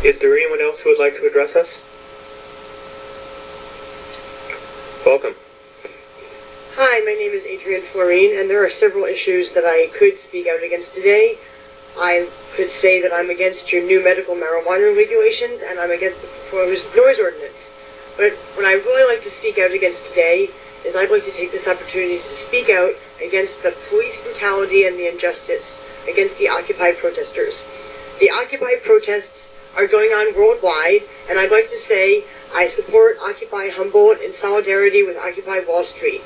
Is there anyone else who would like to address us? Welcome. Hi, my name is Adrienne Floreen, and there are several issues that I could speak out against today. I could say that I'm against your new medical marijuana regulations, and I'm against the proposed noise ordinance. But what I really like to speak out against today is I'd like to take this opportunity to speak out against the police brutality and the injustice against the Occupy protesters. The Occupy protests are going on worldwide, and I'd like to say I support Occupy Humboldt in solidarity with Occupy Wall Street.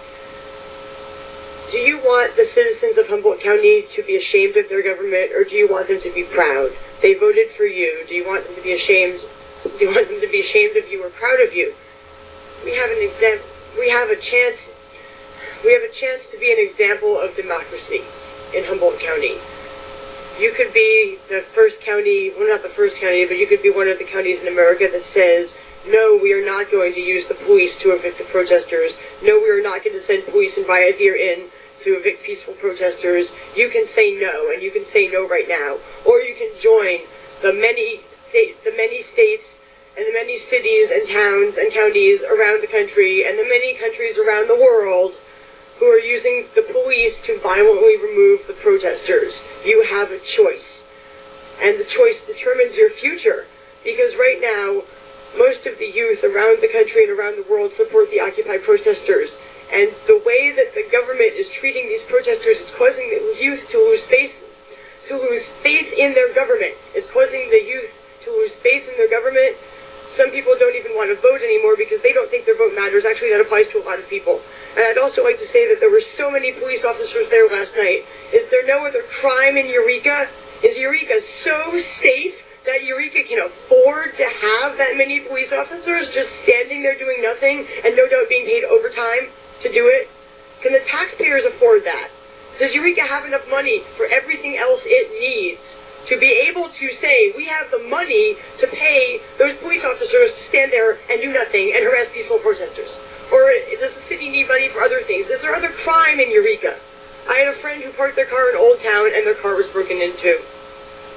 Do you want the citizens of Humboldt County to be ashamed of their government, or do you want them to be proud? They voted for you. Do you want them to be ashamed? Do you want them to be ashamed of you or proud of you? We have a chance to be an example of democracy in Humboldt County. You could be the first county, well, not the first county, but you could be one of the counties in America that says, no, we are not going to use the police to evict the protesters. No, we are not going to send police and riot gear in to evict peaceful protesters. You can say no, and you can say no right now. Or you can join the many states and the many cities and towns and counties around the country and the many countries around the world who are using the police to violently remove the protesters. You have a choice. And the choice determines your future. Because right now, most of the youth around the country and around the world support the Occupy protesters. And the way that the government is treating these protesters is causing the youth to lose faith in their government. It's causing the youth to lose faith in their government. Some people don't even want to vote anymore because they don't think their vote matters. Actually, that applies to a lot of people. And I'd also like to say that there were so many police officers there last night. Is there no other crime in Eureka? Is Eureka so safe that Eureka can afford to have that many police officers just standing there doing nothing and no doubt being paid overtime to do it? Can the taxpayers afford that? Does Eureka have enough money for everything else it needs to be able to say, we have the money to pay those police officers to stand there and do nothing and harass peaceful protesters? Or does the city need money for other things? Is there other crime in Eureka? I had a friend who parked their car in Old Town and their car was broken into.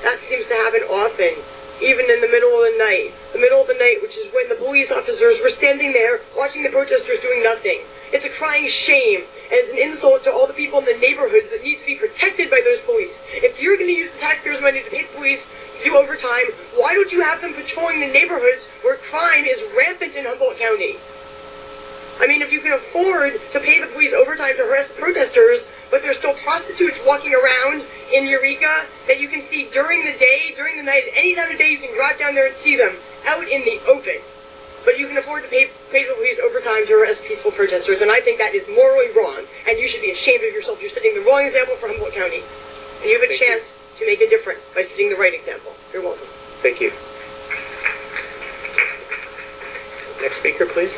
That seems to happen often, even in the middle of the night. The middle of the night, which is when the police officers were standing there watching the protesters doing nothing. It's a crying shame, and it's an insult to all the people in the neighborhoods that need to be protected by those police. If you're going to use the taxpayers' money to pay the police to do overtime, why don't you have them patrolling the neighborhoods where crime is rampant in Humboldt County? I mean, if you can afford to pay the police overtime to harass the protesters, but there's still prostitutes walking around in Eureka that you can see during the day, during the night, any time of day you can drive down there and see them out in the open. But you can afford to pay the police overtime to harass peaceful protesters, and I think that is morally wrong, and you should be ashamed of yourself. You're setting the wrong example for Humboldt County, and you have a chance to make a difference by setting the right example. You're welcome. Thank you. Next speaker, please.